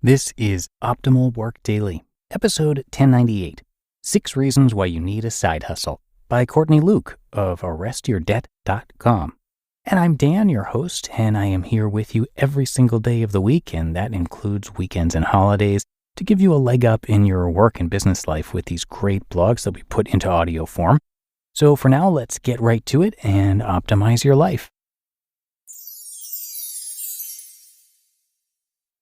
This is Optimal Work Daily, episode 1098, 6 Reasons Why You Need a Side Hustle by Courtney Luke of ArrestYourDebt.com. And I'm Dan, your host, and I am here with you every single day of the week, and that includes weekends and holidays, to give you a leg up in your work and business life with these great blogs that we put into audio form. So for now, let's get right to it and optimize your life.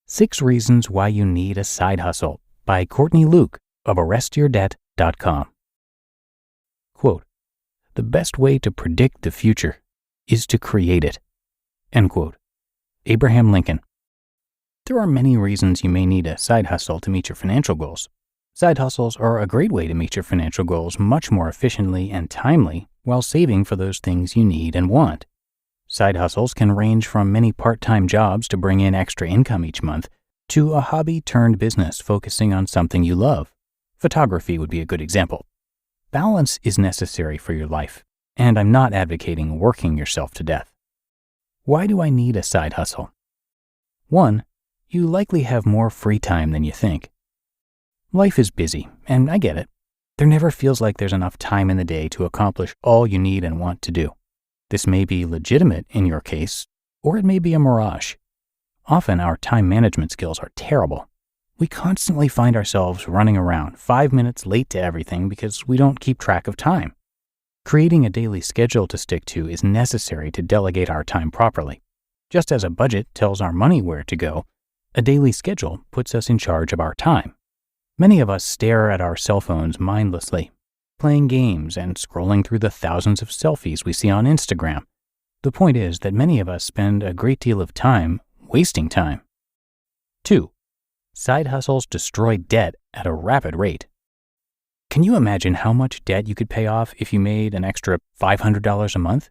6 Reasons Why You Need a Side Hustle by Courtney Luke of ArrestYourDebt.com. Quote, "The best way to predict the future is to create it." End quote. Abraham Lincoln. There are many reasons you may need a side hustle to meet your financial goals. Side hustles are a great way to meet your financial goals much more efficiently and timely while saving for those things you need and want. Side hustles can range from many part-time jobs to bring in extra income each month to a hobby-turned-business focusing on something you love. Photography would be a good example. Balance is necessary for your life, and I'm not advocating working yourself to death. Why do I need a side hustle? 1. You likely have more free time than you think. Life is busy, and I get it. There never feels like there's enough time in the day to accomplish all you need and want to do. This may be legitimate in your case, or it may be a mirage. Often our time management skills are terrible. We constantly find ourselves running around 5 minutes late to everything because we don't keep track of time. Creating a daily schedule to stick to is necessary to delegate our time properly. Just as a budget tells our money where to go, a daily schedule puts us in charge of our time. Many of us stare at our cell phones mindlessly, playing games and scrolling through the thousands of selfies we see on Instagram. The point is that many of us spend a great deal of time wasting time. 2. Side hustles destroy debt at a rapid rate. Can you imagine how much debt you could pay off if you made an extra $500 a month?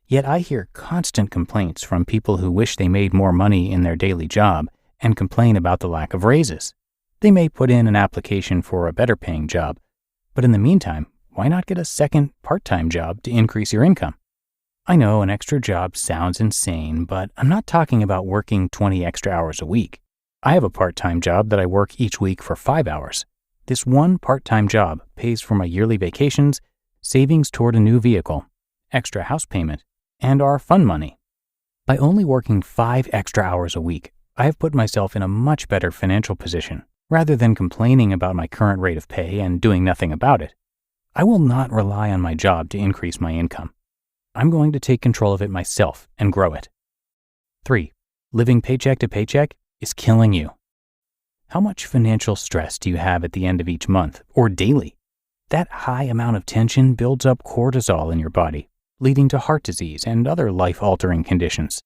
Yet I hear constant complaints from people who wish they made more money in their daily job and complain about the lack of raises. They may put in an application for a better paying job, but in the meantime, why not get a second part-time job to increase your income? I know an extra job sounds insane, but I'm not talking about working 20 extra hours a week. I have a part-time job that I work each week for 5 hours. This one part-time job pays for my yearly vacations, savings toward a new vehicle, extra house payment, and our fun money. By only working 5 extra hours a week, I have put myself in a much better financial position, rather than complaining about my current rate of pay and doing nothing about it. I will not rely on my job to increase my income. I'm going to take control of it myself and grow it. 3. Living paycheck to paycheck is killing you. How much financial stress do you have at the end of each month or daily? That high amount of tension builds up cortisol in your body, leading to heart disease and other life-altering conditions.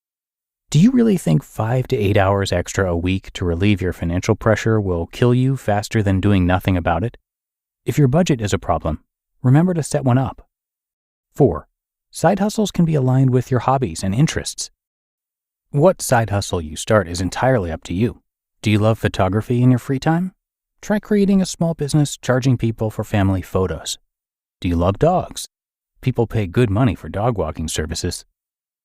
Do you really think 5 to 8 hours extra a week to relieve your financial pressure will kill you faster than doing nothing about it? If your budget is a problem, remember to set one up. 4. Side hustles can be aligned with your hobbies and interests. What side hustle you start is entirely up to you. Do you love photography in your free time? Try creating a small business charging people for family photos. Do you love dogs? People pay good money for dog walking services.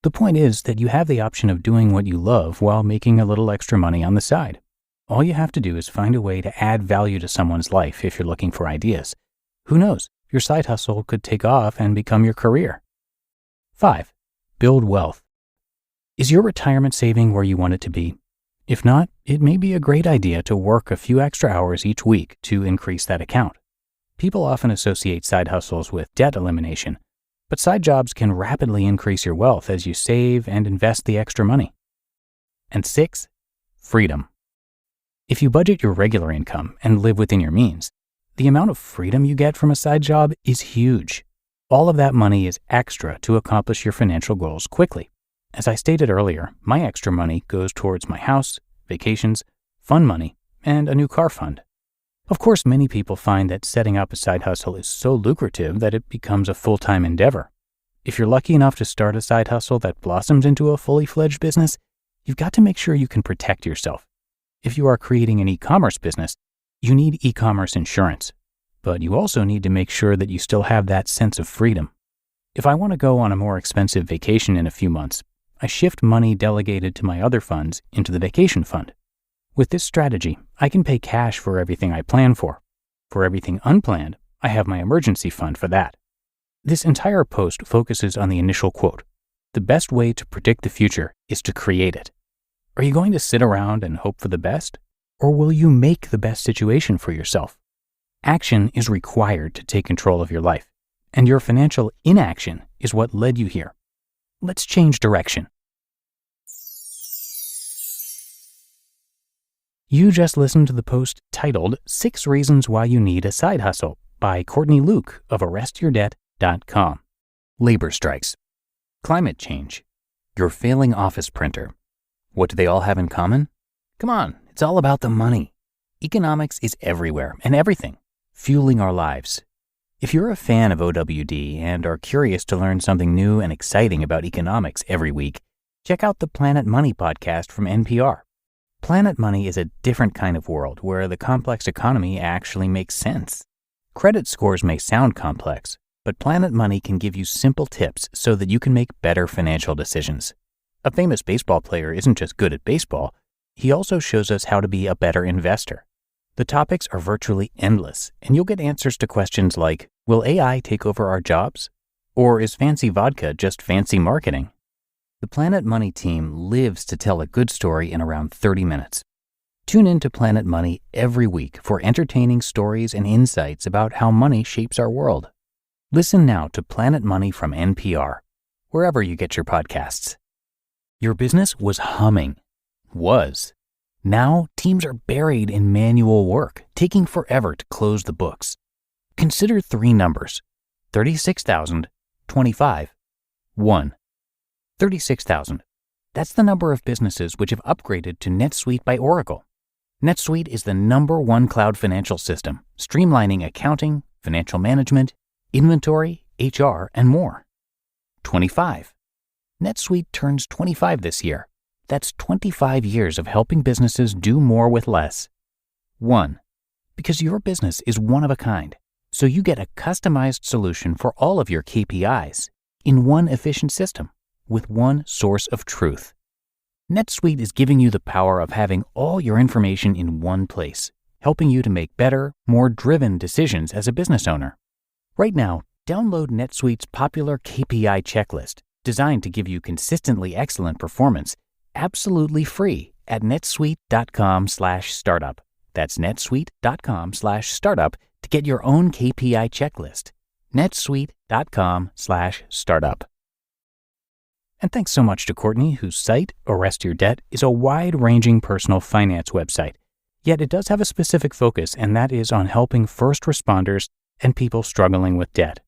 The point is that you have the option of doing what you love while making a little extra money on the side. All you have to do is find a way to add value to someone's life if you're looking for ideas. Who knows, your side hustle could take off and become your career. 5. Build wealth. Is your retirement saving where you want it to be? If not, it may be a great idea to work a few extra hours each week to increase that account. People often associate side hustles with debt elimination, but side jobs can rapidly increase your wealth as you save and invest the extra money. And 6, freedom. If you budget your regular income and live within your means, the amount of freedom you get from a side job is huge. All of that money is extra to accomplish your financial goals quickly. As I stated earlier, my extra money goes towards my house, vacations, fun money, and a new car fund. Of course, many people find that setting up a side hustle is so lucrative that it becomes a full-time endeavor. If you're lucky enough to start a side hustle that blossoms into a fully fledged business, you've got to make sure you can protect yourself. If you are creating an e-commerce business, you need e-commerce insurance, but you also need to make sure that you still have that sense of freedom. If I want to go on a more expensive vacation in a few months, I shift money delegated to my other funds into the vacation fund. With this strategy, I can pay cash for everything I plan for. For everything unplanned, I have my emergency fund for that. This entire post focuses on the initial quote. The best way to predict the future is to create it. Are you going to sit around and hope for the best? Or will you make the best situation for yourself? Action is required to take control of your life, and your financial inaction is what led you here. Let's change direction. You just listened to the post titled 6 Reasons Why You Need a Side Hustle by Courtney Luke of ArrestYourDebt.com. Labor strikes. Climate change. Your failing office printer. What do they all have in common? Come on, it's all about the money. Economics is everywhere and everything, fueling our lives. If you're a fan of OWD and are curious to learn something new and exciting about economics every week, check out the Planet Money podcast from NPR. Planet Money is a different kind of world where the complex economy actually makes sense. Credit scores may sound complex, but Planet Money can give you simple tips so that you can make better financial decisions. A famous baseball player isn't just good at baseball, he also shows us how to be a better investor. The topics are virtually endless, and you'll get answers to questions like, will AI take over our jobs? Or is fancy vodka just fancy marketing? The Planet Money team lives to tell a good story in around 30 minutes. Tune in to Planet Money every week for entertaining stories and insights about how money shapes our world. Listen now to Planet Money from NPR, wherever you get your podcasts. Your business was humming. Was. Now, teams are buried in manual work, taking forever to close the books. Consider 3 numbers: 36,000, 25, 1. 36,000. That's the number of businesses which have upgraded to NetSuite by Oracle. NetSuite is the #1 cloud financial system, streamlining accounting, financial management, inventory, HR, and more. 25. NetSuite turns 25 this year. That's 25 years of helping businesses do more with less. 1. Because your business is one of a kind, so you get a customized solution for all of your KPIs in one efficient system with one source of truth. NetSuite is giving you the power of having all your information in one place, helping you to make better, more driven decisions as a business owner. Right now, download NetSuite's popular KPI checklist, designed to give you consistently excellent performance, absolutely free at netsuite.com/startup. That's netsuite.com/startup to get your own KPI checklist. netsuite.com/startup. And thanks so much to Courtney, whose site, Arrest Your Debt, is a wide-ranging personal finance website. Yet it does have a specific focus, and that is on helping first responders and people struggling with debt.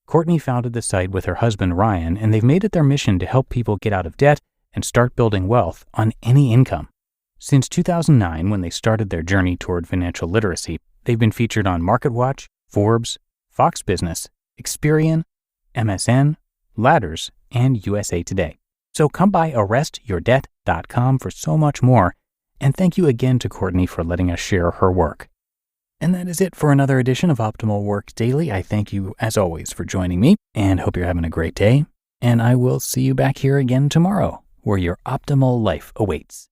Courtney founded the site with her husband, Ryan, and they've made it their mission to help people get out of debt and start building wealth on any income. Since 2009, when they started their journey toward financial literacy, they've been featured on MarketWatch, Forbes, Fox Business, Experian, MSN, Ladders, and USA Today. So come by ArrestYourDebt.com for so much more, and thank you again to Courtney for letting us share her work. And that is it for another edition of Optimal Work Daily. I thank you, as always, for joining me, and hope you're having a great day. And I will see you back here again tomorrow, where your optimal life awaits.